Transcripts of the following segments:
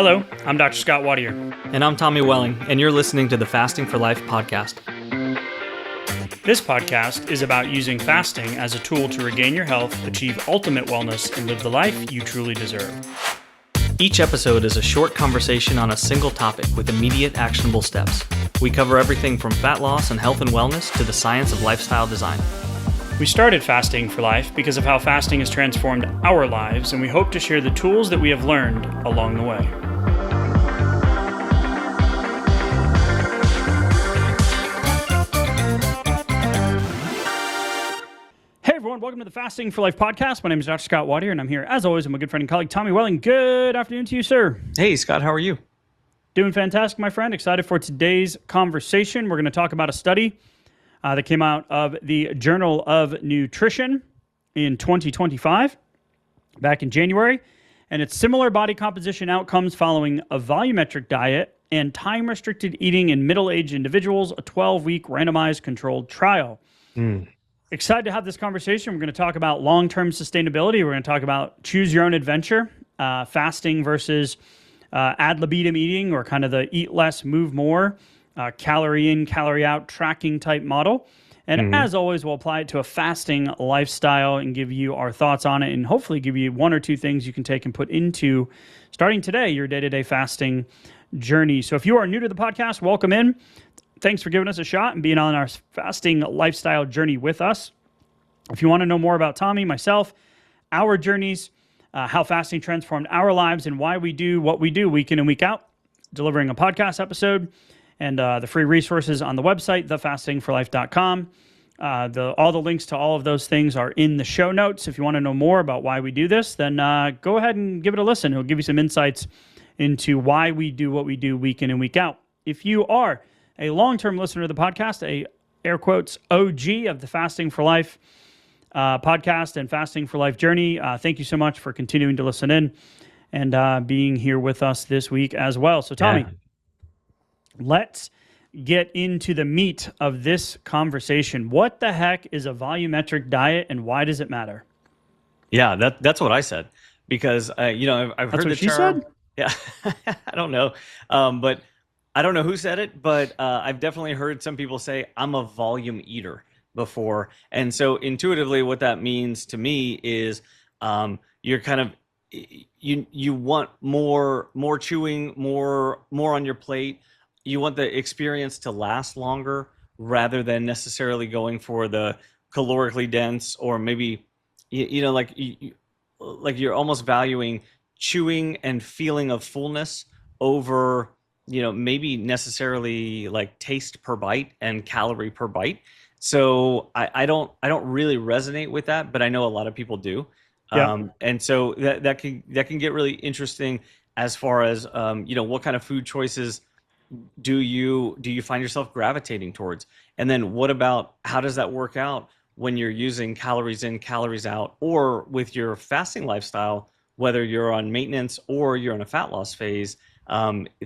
Hello, I'm Dr. Scott Wadier. And I'm Tommy Welling, and you're listening to the Fasting for Life podcast. This podcast is about using fasting as a tool to regain your health, achieve ultimate wellness, and live the life you truly deserve. Each episode is a short conversation on a single topic with immediate actionable steps. We cover everything from fat loss and health and wellness to the science of lifestyle design. We started Fasting for Life because of how fasting has transformed our lives, and we hope to share the tools that we have learned along the way. Hey everyone, welcome to the Fasting for Life podcast. My name is Dr. Scott Wadier, and I'm here, as always, with my good friend and colleague, Tommy Welling. Good afternoon to you, sir. Hey, Scott, how are you? Doing fantastic, my friend. Excited for today's conversation. We're going to talk about a study that came out of the Journal of Nutrition in 2025, back in January, and it's similar body composition outcomes following a volumetric diet and time-restricted eating in middle-aged individuals, a 12-week randomized controlled trial. Excited to have this conversation. We're going to talk about long-term sustainability. We're going to talk about choose your own adventure, fasting versus ad libitum eating, or kind of the eat less, move more, calorie in, calorie out tracking type model. And as always, we'll apply it to a fasting lifestyle and give you our thoughts on it and hopefully give you one or two things you can take and put into, starting today, your day-to-day fasting journey. So if you are new to the podcast, welcome in. Thanks for giving us a shot and being on our fasting lifestyle journey with us. If you want to know more about Tommy, myself, our journeys, how fasting transformed our lives and why we do what we do week in and week out, delivering a podcast episode, and the free resources on the website, thefastingforlife.com. All the links to all of those things are in the show notes. If you want to know more about why we do this, then go ahead and give it a listen. It'll give you some insights into why we do what we do week in and week out. If you are a long-term listener to the podcast, a air quotes OG of the Fasting for Life podcast and Fasting for Life journey, thank you so much for continuing to listen in and being here with us this week as well. So Tommy, let's get into the meat of this conversation. What the heck is a volumetric diet and why does it matter? Yeah, that's what I said. Because, I've heard the term. She said? Yeah, I don't know. But I don't know who said it, but I've definitely heard some people say, I'm a volume eater before. And so intuitively, what that means to me is you're kind of, you want more chewing, more on your plate. You want the experience to last longer rather than necessarily going for the calorically dense, or maybe, like you're almost valuing chewing and feeling of fullness over, maybe necessarily like taste per bite and calorie per bite. So I don't really resonate with that, but I know a lot of people do. Yeah. And so that can get really interesting as far as, what kind of food choices do you find yourself gravitating towards? And then what about, how does that work out when you're using calories in, calories out, or with your fasting lifestyle, whether you're on maintenance or you're in a fat loss phase?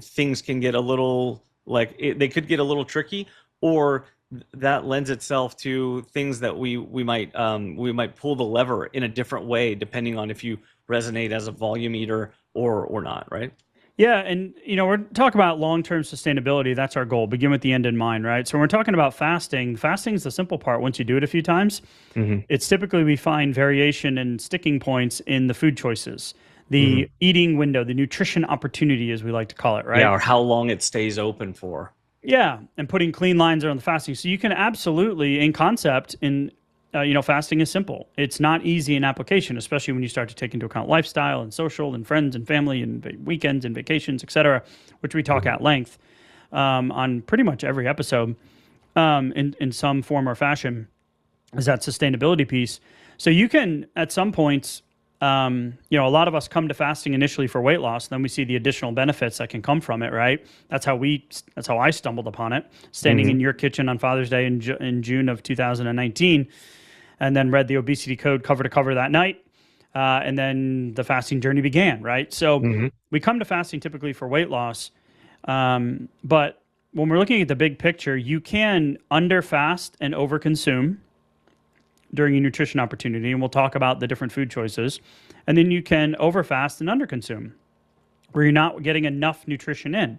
Things can get a little, they could get a little tricky, or that lends itself to things that we might pull the lever in a different way, depending on if you resonate as a volume eater or not, right? Yeah, and we're talking about long-term sustainability. That's our goal. Begin with the end in mind, right? So when we're talking about fasting. Fasting is the simple part. Once you do it a few times, it's typically we find variation and sticking points in the food choices, the eating window, the nutrition opportunity, as we like to call it, right? Yeah, or how long it stays open for. Yeah, and putting clean lines around the fasting. So you can absolutely, in concept, fasting is simple. It's not easy in application, especially when you start to take into account lifestyle and social and friends and family and weekends and vacations, etc., which we talk at length on pretty much every episode in some form or fashion, is that sustainability piece. So you can, at some points, a lot of us come to fasting initially for weight loss, and then we see the additional benefits that can come from it, right? That's how I stumbled upon it, standing in your kitchen on Father's Day in June of 2019. And then read the obesity code cover to cover that night. And then the fasting journey began, right? So we come to fasting typically for weight loss. But when we're looking at the big picture, you can underfast and overconsume during your nutrition opportunity. And we'll talk about the different food choices. And then you can overfast and underconsume. where you're not getting enough nutrition in,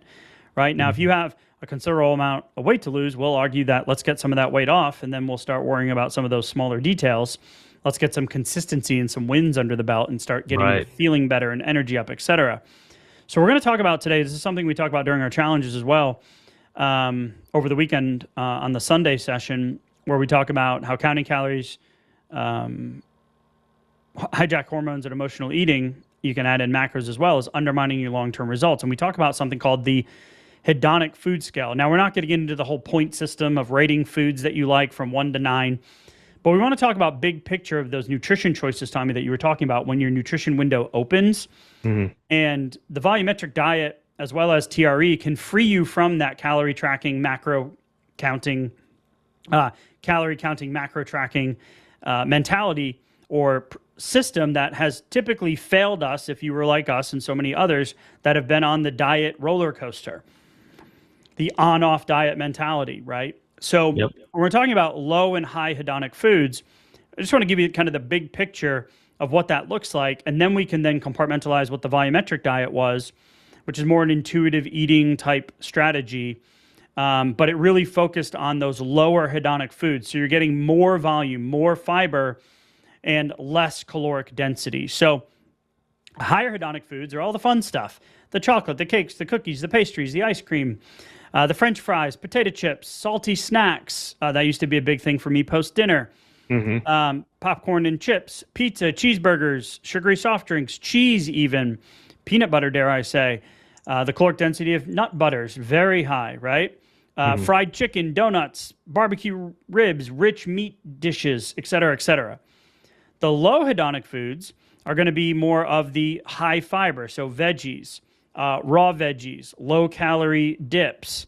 right? Now, if you have a considerable amount of weight to lose, we'll argue that let's get some of that weight off, and then we'll start worrying about some of those smaller details. Let's get some consistency and some wins under the belt and start getting feeling better and energy up, etc. So we're going to talk about today, this is something we talk about during our challenges as well, over the weekend on the Sunday session, where we talk about how counting calories hijack hormones and emotional eating. You can add in macros as well as undermining your long-term results. And we talk about something called the hedonic food scale. Now, we're not going to get into the whole point system of rating foods that you like from 1 to 9, but we want to talk about big picture of those nutrition choices, Tommy, that you were talking about when your nutrition window opens. And the volumetric diet, as well as TRE, can free you from that calorie tracking, macro counting, calorie counting, macro tracking mentality or system that has typically failed us, if you were like us and so many others that have been on the diet roller coaster, the on-off diet mentality, right? So when we're talking about low and high hedonic foods, I just want to give you kind of the big picture of what that looks like, and then we can then compartmentalize what the volumetric diet was, which is more an intuitive eating type strategy, but it really focused on those lower hedonic foods. So you're getting more volume, more fiber, and less caloric density. So higher hedonic foods are all the fun stuff: the chocolate, the cakes, the cookies, the pastries, the ice cream, the French fries, potato chips, salty snacks. That used to be a big thing for me post-dinner. Popcorn and chips, pizza, cheeseburgers, sugary soft drinks, cheese even, peanut butter, dare I say. The caloric density of nut butters, very high, right? Fried chicken, donuts, barbecue ribs, rich meat dishes, et cetera, et cetera. The low hedonic foods are going to be more of the high fiber, so veggies, raw veggies, low calorie dips,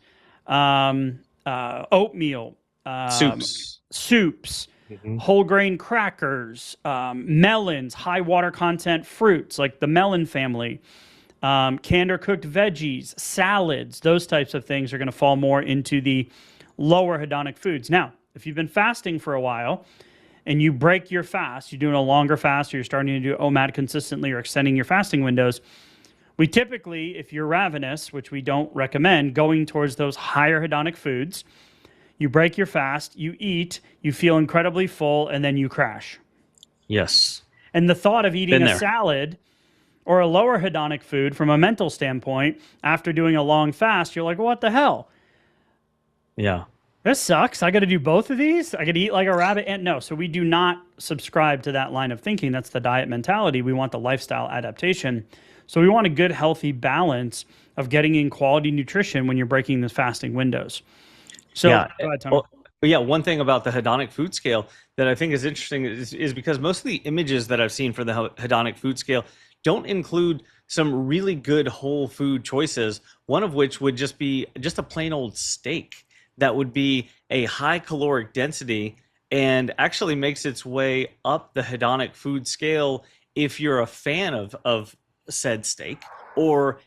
oatmeal, soups, whole grain crackers, melons, high water content fruits like the melon family, canned or cooked veggies, salads. Those types of things are going to fall more into the lower hedonic foods. Now, if you've been fasting for a while and you break your fast, you're doing a longer fast, or you're starting to do OMAD consistently or extending your fasting windows, we typically, if you're ravenous, which we don't recommend, going towards those higher hedonic foods. You break your fast, you eat, you feel incredibly full, and then you crash. Yes. And the thought of eating a salad or a lower hedonic food from a mental standpoint after doing a long fast, you're like, what the hell? Yeah. This sucks. I got to do both of these? I got to eat like a rabbit? And no, so we do not subscribe to that line of thinking. That's the diet mentality. We want the lifestyle adaptation. So we want a good, healthy balance of getting in quality nutrition when you're breaking the fasting windows. So, go ahead, Tommy. Well, one thing about the hedonic food scale that I think is interesting is because most of the images that I've seen for the hedonic food scale don't include some really good whole food choices, one of which would just be just a plain old steak that would be a high caloric density and actually makes its way up the hedonic food scale if you're a fan of said steak, or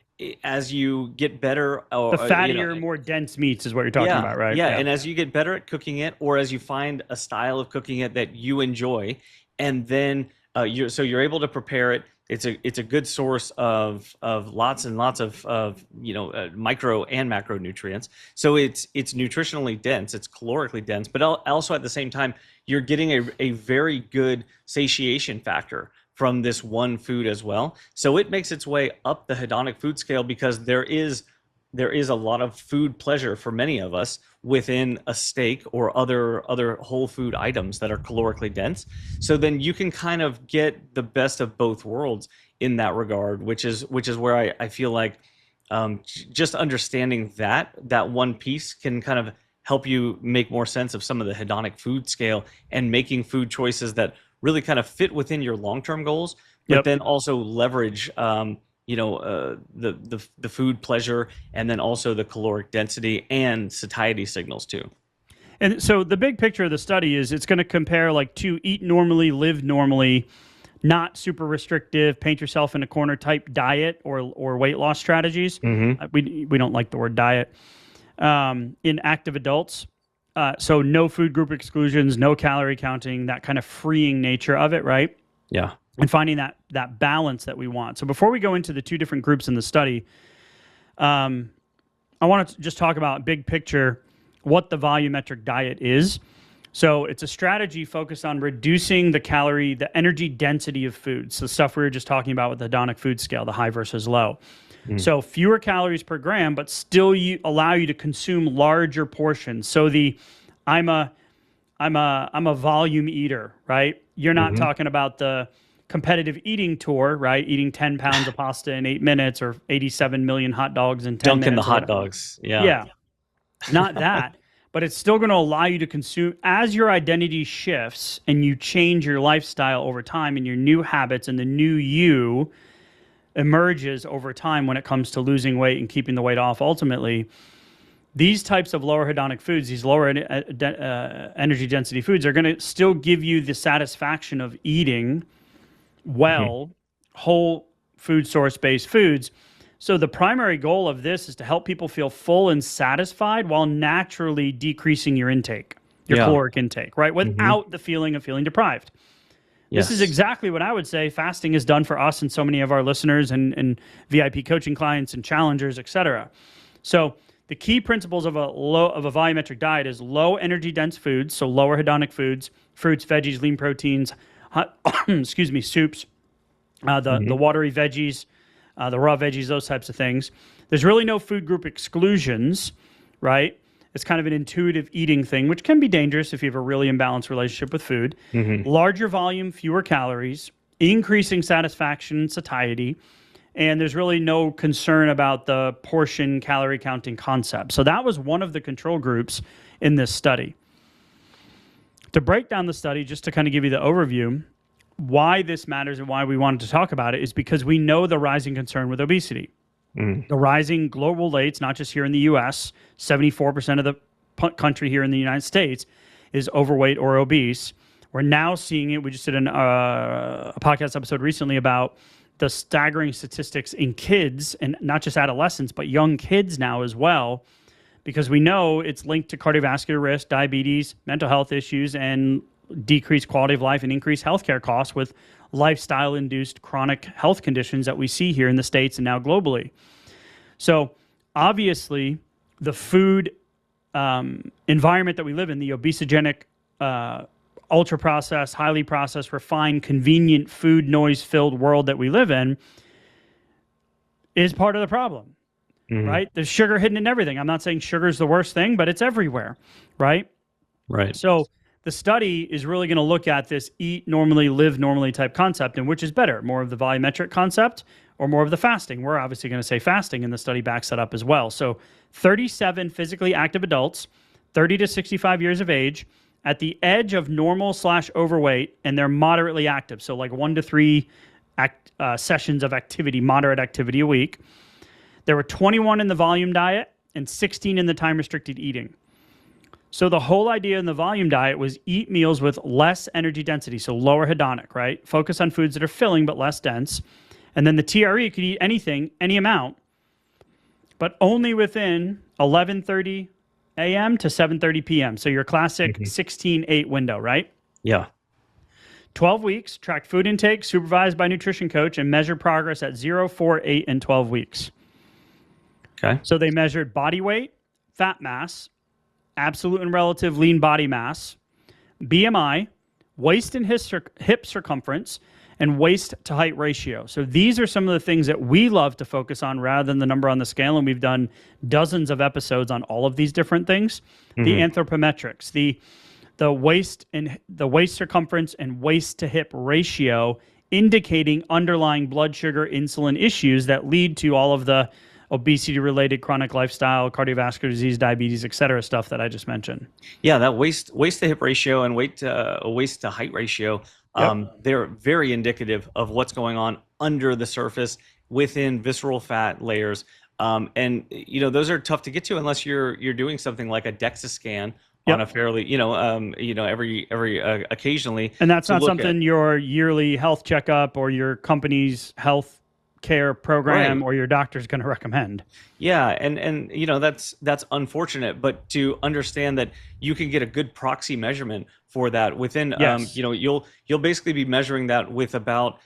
as you get better, or, the fattier, more dense meats is what you're talking about, right? Yeah, and as you get better at cooking it, or as you find a style of cooking it that you enjoy, and then you're able to prepare it. It's a good source of lots and lots of micro and macronutrients. So it's nutritionally dense, it's calorically dense, but also at the same time you're getting a very good satiation factor from this one food as well. So it makes its way up the hedonic food scale because there is a lot of food pleasure for many of us within a steak or other whole food items that are calorically dense. So then you can kind of get the best of both worlds in that regard, which is where I feel like just understanding that one piece can kind of help you make more sense of some of the hedonic food scale and making food choices that really kind of fit within your long-term goals, but then also leverage the food pleasure, and then also the caloric density and satiety signals too. And so the big picture of the study is it's going to compare like to eat normally, live normally, not super restrictive, paint yourself in a corner type diet or weight loss strategies. We don't like the word diet in active adults. So no food group exclusions, no calorie counting, that kind of freeing nature of it, right? Yeah. and finding that balance that we want. So before we go into the two different groups in the study, I want to just talk about big picture what the volumetric diet is. So it's a strategy focused on reducing the energy density of foods. So stuff we were just talking about with the hedonic food scale, the high versus low. So fewer calories per gram, but still allow you to consume larger portions. So I'm a volume eater, right? You're not talking about the competitive eating tour, right? Eating 10 pounds of pasta in 8 minutes or 87 million hot dogs in 10 minutes. Dunking the hot dogs. Yeah. Not that, but it's still going to allow you to consume as your identity shifts and you change your lifestyle over time and your new habits and the new you emerges over time when it comes to losing weight and keeping the weight off. Ultimately, these types of lower hedonic foods, these lower energy density foods, are going to still give you the satisfaction of eating well, whole food source-based foods. So the primary goal of this is to help people feel full and satisfied while naturally decreasing your intake, your caloric intake, right? Without the feeling of feeling deprived. Yes. This is exactly what I would say fasting has done for us and so many of our listeners and VIP coaching clients and challengers, et cetera. So the key principles of a volumetric diet is low energy dense foods, so lower hedonic foods, fruits, veggies, lean proteins, soups, the watery veggies, the raw veggies, those types of things. There's really no food group exclusions, right? It's kind of an intuitive eating thing, which can be dangerous if you have a really imbalanced relationship with food. Larger volume, fewer calories, increasing satisfaction and satiety, and there's really no concern about the portion calorie counting concept. So that was one of the control groups in this study. To break down the study, just to kind of give you the overview, why this matters and why we wanted to talk about it is because we know the rising concern with obesity. The rising global rates, not just here in the U.S., 74% of the country here in the United States is overweight or obese. We're now seeing it. We just did a podcast episode recently about the staggering statistics in kids, and not just adolescents, but young kids now as well, because we know it's linked to cardiovascular risk, diabetes, mental health issues, and decreased quality of life and increased healthcare costs with lifestyle-induced chronic health conditions that we see here in the States and now globally. So obviously, the food environment that we live in, the obesogenic, ultra-processed, highly processed, refined, convenient food noise-filled world that we live in is part of the problem, right? There's sugar hidden in everything. I'm not saying sugar is the worst thing, but it's everywhere, right? Right. So the study is really going to look at this eat normally, live normally type concept, and which is better, more of the volumetric concept or more of the fasting? We're obviously going to say fasting, and the study backs that up as well. So 37 physically active adults, 30 to 65 years of age, at the edge of normal/overweight, and they're moderately active. So like 1 to 3 sessions of activity, moderate activity a week. There were 21 in the volume diet and 16 in the time-restricted eating. So the whole idea in the volume diet was eat meals with less energy density, so lower hedonic, right? Focus on foods that are filling but less dense. And then the TRE could eat anything, any amount, but only within 11:30 a.m. to 7:30 p.m. So your classic 16-8 window, right? Yeah. 12 weeks, track food intake, supervised by a nutrition coach, and measure progress at 0, 4, 8, and 12 weeks. Okay. So they measured body weight, fat mass, absolute and relative lean body mass, BMI, waist and hip circumference, and waist to height ratio. So these are some of the things that we love to focus on rather than the number on the scale, and we've done dozens of episodes on all of these different things. The anthropometrics, the waist circumference and waist to hip ratio, indicating underlying blood sugar insulin issues that lead to all of the obesity-related chronic lifestyle, cardiovascular disease, diabetes, et cetera, stuff that I just mentioned. Yeah, that waist to hip ratio and waist to height ratio, they're very indicative of what's going on under the surface within visceral fat layers. And those are tough to get to unless you're doing something like a DEXA scan on a fairly, every occasionally. And that's not something your yearly health checkup or your company's health care program or your doctor's going to recommend. Yeah, and that's unfortunate, but to understand that you can get a good proxy measurement for that within you'll basically be measuring that with about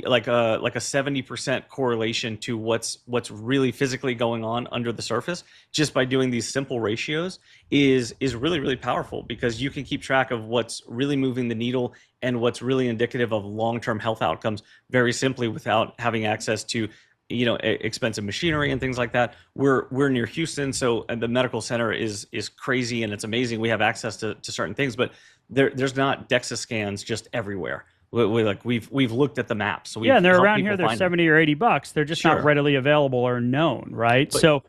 like a 70% correlation to what's really physically going on under the surface just by doing these simple ratios is really, really powerful, because you can keep track of what's really moving the needle and what's really indicative of long-term health outcomes very simply without having access to expensive machinery and things like that. We're near Houston, so the medical center is crazy and it's amazing. We have access to certain things, but there's not DEXA scans just everywhere. We've looked at the map, so and they're around here. They're $70 or $80. They're just not readily available or known, right? But, so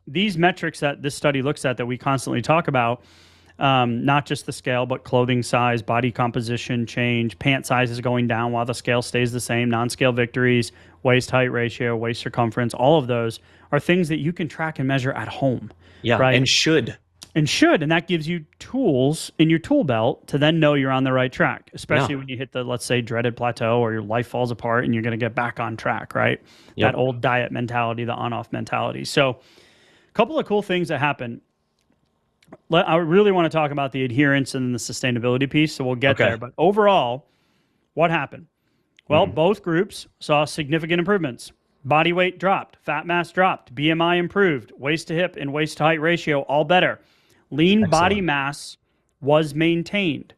these metrics that this study looks at that we constantly talk about, not just the scale, but clothing size, body composition change, pant size is going down while the scale stays the same, non-scale victories, waist height ratio, waist circumference, all of those are things that you can track and measure at home. Yeah, right? And should. And that gives you tools in your tool belt to then know you're on the right track, especially when you hit the, let's say, dreaded plateau or your life falls apart and you're going to get back on track, right? That old diet mentality, the on-off mentality. So a couple of cool things that happen. I really want to talk about the adherence and the sustainability piece, so we'll get there. But overall, what happened? Well, both groups saw significant improvements. Body weight dropped, fat mass dropped, BMI improved, waist to hip and waist to height ratio all better. Lean body mass was maintained.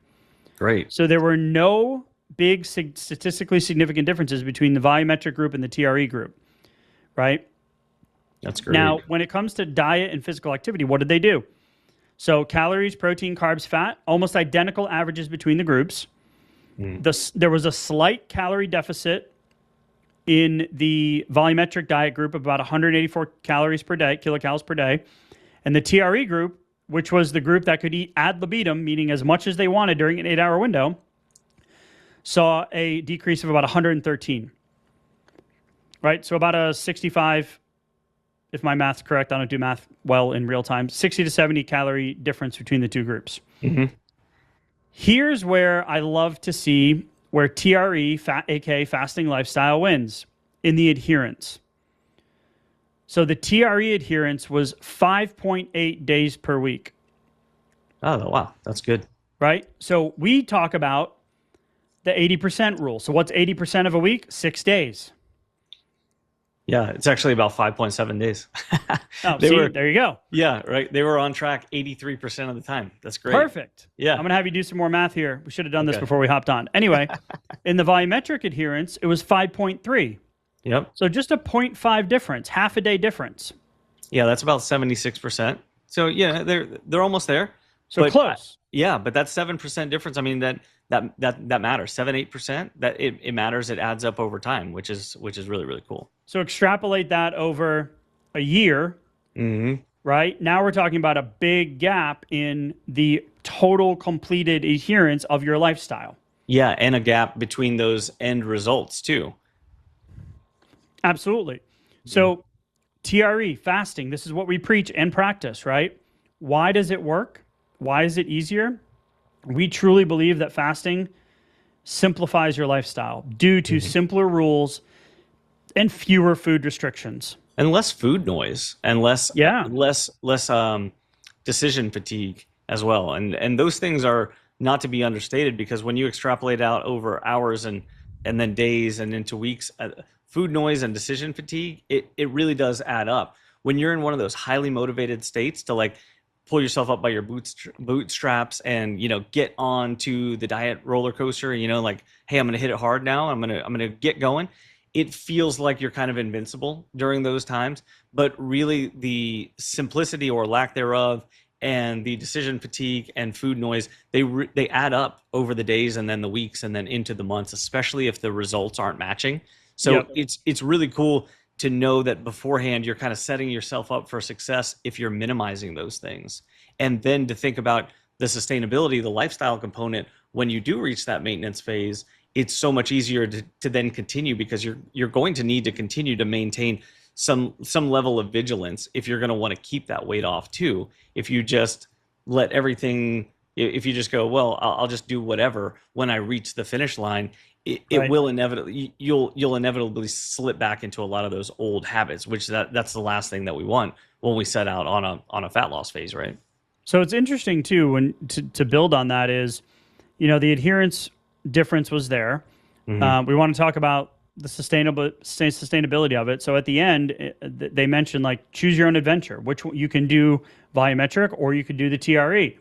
Great. So there were no big statistically significant differences between the volumetric group and the TRE group, right? That's great. Now, when it comes to diet and physical activity, what did they do? So calories, protein, carbs, fat, almost identical averages between the groups. There was a slight calorie deficit in the volumetric diet group of about 184 calories per day, kilocalories per day. And the TRE group, which was the group that could eat ad libitum, meaning as much as they wanted during an 8-hour window, saw a decrease of about 113. Right? So about a 65, if my math's correct, I don't do math well in real time, 60 to 70 calorie difference between the two groups. Here's where I love to see where TRE, aka fasting lifestyle, wins in the adherence. So the TRE adherence was 5.8 days per week. Oh, wow. That's good. Right? So we talk about the 80% rule. So what's 80% of a week? 6 days. Yeah, it's actually about 5.7 days. There you go. Yeah, right. They were on track 83% of the time. That's great. Perfect. Yeah. I'm going to have you do some more math here. We should have done this before we hopped on. Anyway, in the volumetric adherence, it was 5.3. Yep. So just a 0.5 difference, half a day difference. Yeah, that's about 76%. So yeah, they're almost there. So close. Yeah, but that 7% difference, I mean, that matters. 7-8%, that it matters. It adds up over time, which is really, really cool. So extrapolate that over a year, right? Now we're talking about a big gap in the total completed adherence of your lifestyle. Yeah, and a gap between those end results too. Absolutely. So TRE, fasting, this is what we preach and practice, right? Why does it work? Why is it easier? We truly believe that fasting simplifies your lifestyle due to simpler rules and fewer food restrictions. And less food noise and less decision fatigue as well. And those things are not to be understated, because when you extrapolate out over hours and then days and into weeks, food noise and decision fatigue, it really does add up. When you're in one of those highly motivated states to like pull yourself up by your bootstraps and, get on to the diet roller coaster, like, hey, I'm going to hit it hard now. I'm going to get going. It feels like you're kind of invincible during those times, but really the simplicity or lack thereof and the decision fatigue and food noise, they add up over the days and then the weeks and then into the months, especially if the results aren't matching. So it's really cool to know that beforehand you're kind of setting yourself up for success if you're minimizing those things. And then to think about the sustainability, the lifestyle component, when you do reach that maintenance phase, it's so much easier to then continue, because you're going to need to continue to maintain some level of vigilance if you're going to want to keep that weight off too. If you just let everything, if you just go, well, I'll just do whatever when I reach the finish line, it will inevitably, you'll inevitably slip back into a lot of those old habits, which that's the last thing that we want when we set out on a fat loss phase, right? So it's interesting too, when to build on that is, the adherence difference was there. Hmm. We want to talk about the sustainability of it. So at the end, they mentioned like choose your own adventure, which you can do volumetric or you could do the TRE.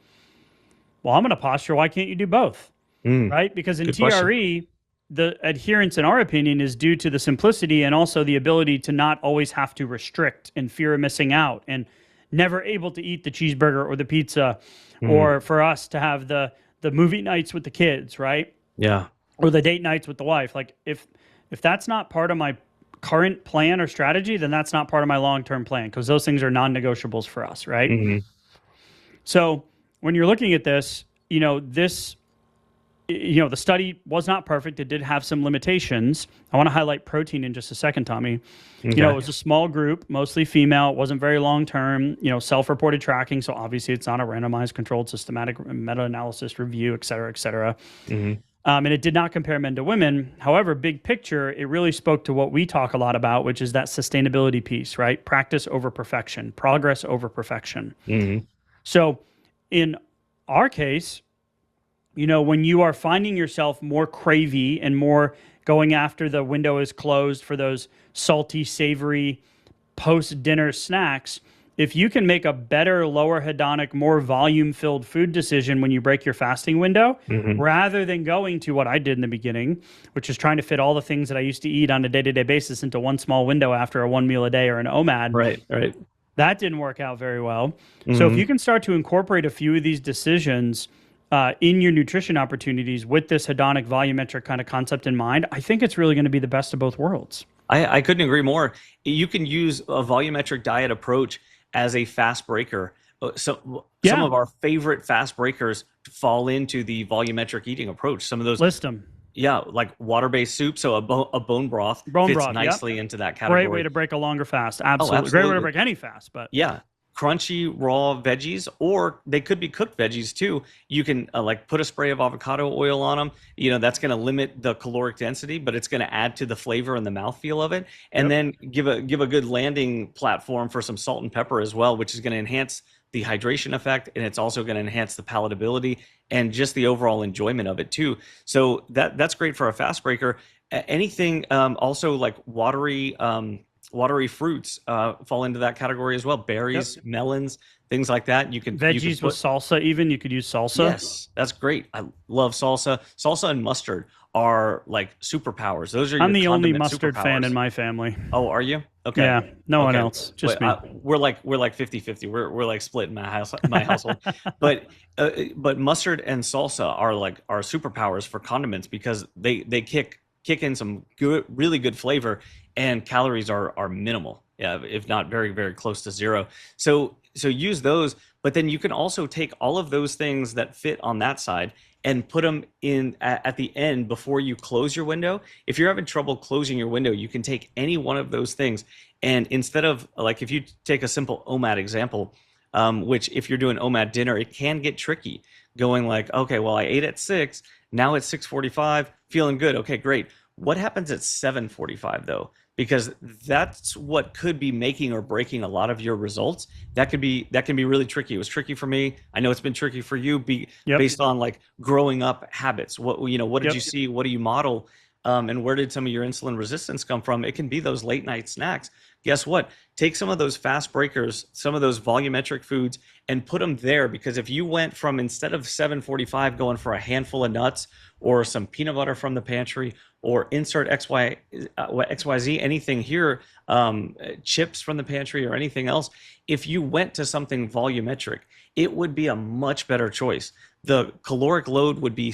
Well, I'm going to posture, why can't you do both? Mm. Right? Because in Good question. TRE, the adherence, in our opinion, is due to the simplicity and also the ability to not always have to restrict and fear of missing out and never able to eat the cheeseburger or the pizza, Mm. or for us to have the movie nights with the kids, right? Yeah. Or the date nights with the wife. Like if that's not part of my current plan or strategy, then that's not part of my long-term plan because those things are non-negotiables for us, right? Hmm. So when you're looking at this, the study was not perfect. It did have some limitations. I want to highlight protein in just a second, Tommy. It Okay. was a small group, mostly female. It wasn't very long term, self-reported tracking. So obviously it's not a randomized controlled systematic meta-analysis review, et cetera, et cetera. Hmm. And it did not compare men to women. However, big picture, it really spoke to what we talk a lot about, which is that sustainability piece, right? Practice over perfection, progress over perfection. Hmm. So in our case, when you are finding yourself more cravey and more going after the window is closed for those salty, savory post dinner snacks, if you can make a better, lower hedonic, more volume filled food decision when you break your fasting window, Hmm. rather than going to what I did in the beginning, which is trying to fit all the things that I used to eat on a day to day basis into one small window after a one meal a day or an OMAD, Right. Right. that didn't work out very well. So if Hmm. you can start to incorporate a few of these decisions in your nutrition opportunities with this hedonic volumetric kind of concept in mind, I think it's really going to be the best of both worlds. I couldn't agree more. You can use a volumetric diet approach as a fast breaker. Some Yeah, of our favorite fast breakers fall into the volumetric eating approach. Some of those, list them. yeah, like water-based soup. So a bone broth Bone fits broth, yep. nicely into that Great way category. to break a longer fast. Oh, Absolutely. Great way to absolutely. break any fast, but Yeah, crunchy raw veggies, or they could be cooked veggies too. You can like put a spray of avocado oil on them. That's going to limit the caloric density, but it's going to add to the flavor and the mouthfeel of it. And yep. then give a good landing platform for some salt and pepper as well, which is going to enhance the hydration effect, and it's also going to enhance the palatability and just the overall enjoyment of it too. So that's great for a fast breaker. Anything also like watery fruits fall into that category as well. Yep. Berries, melons, things like that. You could Veggies with put. salsa, even you could use salsa. Yes, that's great. I love salsa. Salsa and mustard are like superpowers. Those are I'm your the only condiment mustard fan in superpowers. my family. Oh, are you? Okay. Yeah, no one Okay. else, just But me. we're like 50-50. We're like split in my household. But mustard and salsa are superpowers for condiments because they kick in some good, really good flavor, and calories are minimal. Yeah, if not very, very close to zero. So use those, but then you can also take all of those things that fit on that side and put them in at the end before you close your window. If you're having trouble closing your window, you can take any one of those things, and instead of like if you take a simple OMAD example, which if you're doing OMAD dinner, it can get tricky. Going like, okay, well I ate at 6, now it's 6:45, feeling good. Okay, great. What happens at 7:45 though? Because that's what could be making or breaking a lot of your results. That can be really tricky. It was tricky for me. I know it's been tricky for you, Yep. based on like growing up habits. What did you Yep. see? What do you model? And where did some of your insulin resistance come from? It can be those late night snacks. Guess what? Take some of those fast breakers, some of those volumetric foods, and put them there. Because if you went from instead of 7:45 going for a handful of nuts or some peanut butter from the pantry, or insert XYZ, anything here, chips from the pantry or anything else, if you went to something volumetric, it would be a much better choice. The caloric load would be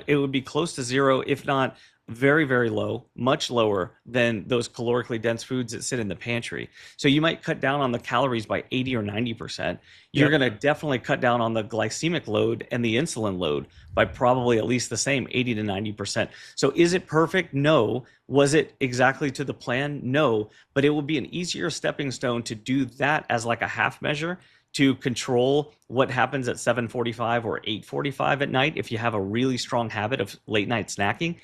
it would be close to zero, if not very, very low, much lower than those calorically dense foods that sit in the pantry. So you might cut down on the calories by 80 or 90%. You're Yep. going to definitely cut down on the glycemic load and the insulin load by probably at least the same 80 to 90%. So is it perfect? No. Was it exactly to the plan? No. But it will be an easier stepping stone to do that as like a half measure to control what happens at 7:45 or 8:45 at night if you have a really strong habit of late night snacking.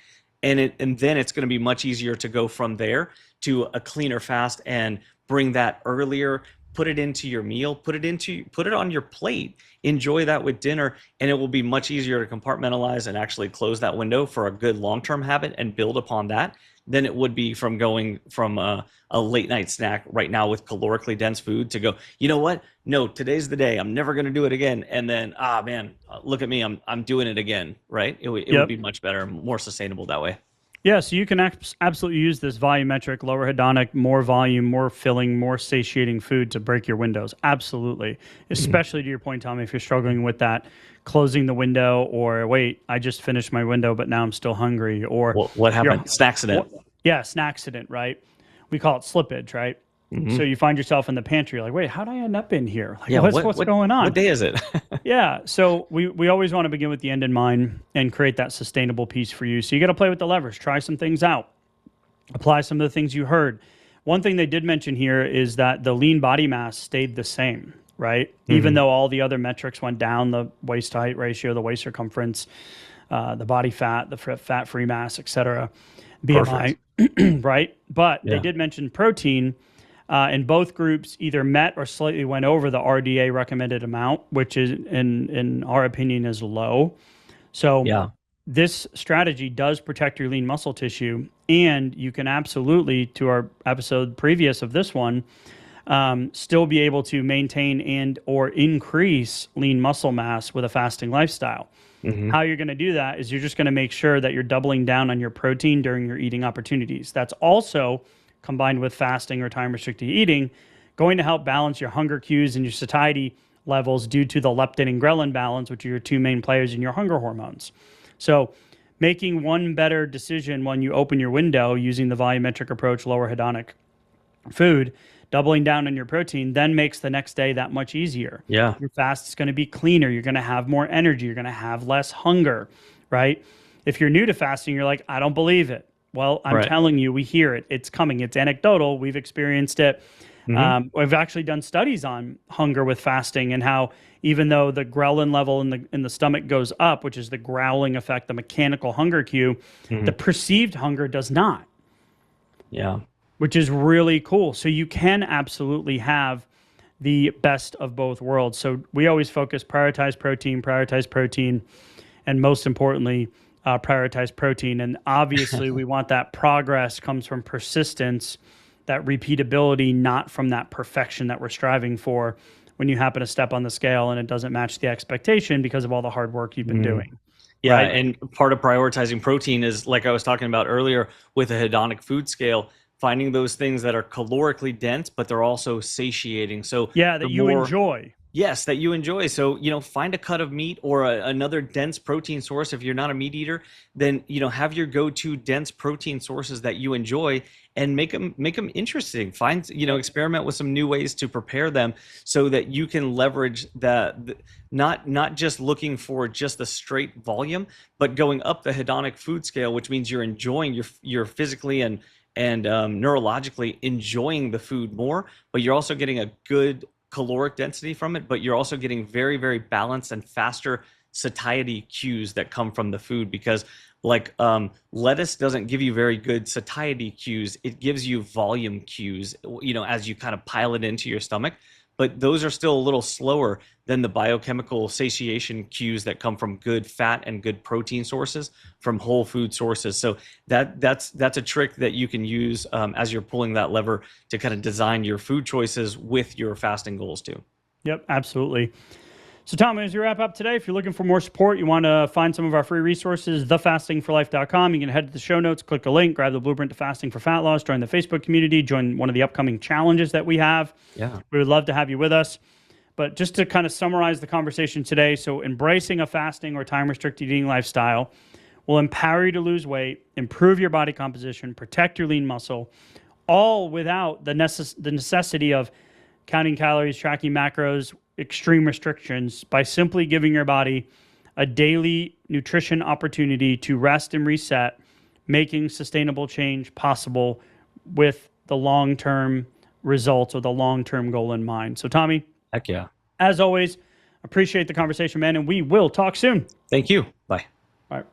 And then it's going to be much easier to go from there to a cleaner fast and bring that earlier, put it into your meal, put it on your plate, enjoy that with dinner, and it will be much easier to compartmentalize and actually close that window for a good long-term habit and build upon that than it would be from going from a late night snack right now with calorically dense food to go, you know what? No, today's the day. I'm never going to do it again. And then, man, look at me. I'm doing it again, right? It would be much better, more sustainable that way. Yeah, so you can absolutely use this volumetric, lower hedonic, more volume, more filling, more satiating food to break your windows. Absolutely. Especially to your point, Tommy, if you're struggling with that, closing the window, or wait, I just finished my window, but now I'm still hungry. Or what happened? Snacksident. Yeah, snacksident, right? We call it slippage, right? So you find yourself in the pantry, like, wait, how did I end up in here? Like, what's going on? What day is it? Yeah, so we always want to begin with the end in mind and create that sustainable piece for you. So you got to play with the levers, try some things out, apply some of the things you heard. One thing they did mention here is that the lean body mass stayed the same, right? Even though all the other metrics went down, the waist to height ratio, the waist circumference, the body fat, the fat-free mass, etc., BMI, right? But they did mention protein. And both groups either met or slightly went over the RDA recommended amount, which is, in our opinion, is low. So this strategy does protect your lean muscle tissue, and you can absolutely, to our episode previous of this one, still be able to maintain and or increase lean muscle mass with a fasting lifestyle. How you're going to do that is you're just going to make sure that you're doubling down on your protein during your eating opportunities. That's also, combined with fasting or time-restricted eating, going to help balance your hunger cues and your satiety levels due to the leptin and ghrelin balance, which are your two main players in your hunger hormones. So making one better decision when you open your window using the volumetric approach, lower hedonic food, doubling down on your protein, then makes the next day that much easier. Yeah. Your fast is going to be cleaner. You're going to have more energy. You're going to have less hunger, right? If you're new to fasting, you're like, I don't believe it. Well, I'm telling you, we hear it. It's coming. It's anecdotal. We've experienced it. We've actually done studies on hunger with fasting and how even though the ghrelin level in the stomach goes up, which is the growling effect, the mechanical hunger cue, the perceived hunger does not. Yeah. Which is really cool. So you can absolutely have the best of both worlds. So we always prioritize protein, and most importantly, prioritize protein. And obviously we want that progress comes from persistence, that repeatability, not from that perfection that we're striving for when you happen to step on the scale and it doesn't match the expectation because of all the hard work you've been doing. Yeah, right? And part of prioritizing protein is, like I was talking about earlier with a hedonic food scale, finding those things that are calorically dense, but they're also satiating. So that you enjoy. Yes, that you enjoy. So, find a cut of meat or another dense protein source. If you're not a meat eater, then, have your go-to dense protein sources that you enjoy and make them interesting. Find, experiment with some new ways to prepare them so that you can leverage not just looking for just the straight volume, but going up the hedonic food scale, which means you're enjoying your physically and neurologically enjoying the food more, but you're also getting a good caloric density from it, but you're also getting very, very balanced and faster satiety cues that come from the food, because lettuce doesn't give you very good satiety cues. It gives you volume cues, as you kind of pile it into your stomach, but those are still a little slower than the biochemical satiation cues that come from good fat and good protein sources from whole food sources. So that's a trick that you can use as you're pulling that lever to kind of design your food choices with your fasting goals too. Yep, absolutely. So Tom, as we wrap up today, if you're looking for more support, you want to find some of our free resources, thefastingforlife.com. You can head to the show notes, click a link, grab the blueprint to fasting for fat loss, join the Facebook community, join one of the upcoming challenges that we have. Yeah. We would love to have you with us. But just to kind of summarize the conversation today, so embracing a fasting or time-restricted eating lifestyle will empower you to lose weight, improve your body composition, protect your lean muscle, all without the necessity of counting calories, tracking macros, extreme restrictions, by simply giving your body a daily nutrition opportunity to rest and reset, making sustainable change possible with the long-term results or the long-term goal in mind. So Tommy, heck yeah. As always, appreciate the conversation, man, and we will talk soon. Thank you. Bye. All right.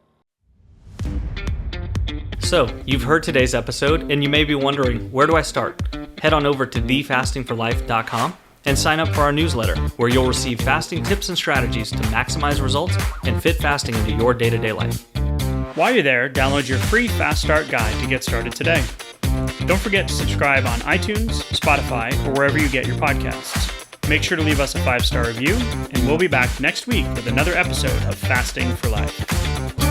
So, you've heard today's episode, and you may be wondering, where do I start? Head on over to thefastingforlife.com and sign up for our newsletter, where you'll receive fasting tips and strategies to maximize results and fit fasting into your day-to-day life. While you're there, download your free Fast Start guide to get started today. Don't forget to subscribe on iTunes, Spotify, or wherever you get your podcasts. Make sure to leave us a 5-star review, and we'll be back next week with another episode of Fasting for Life.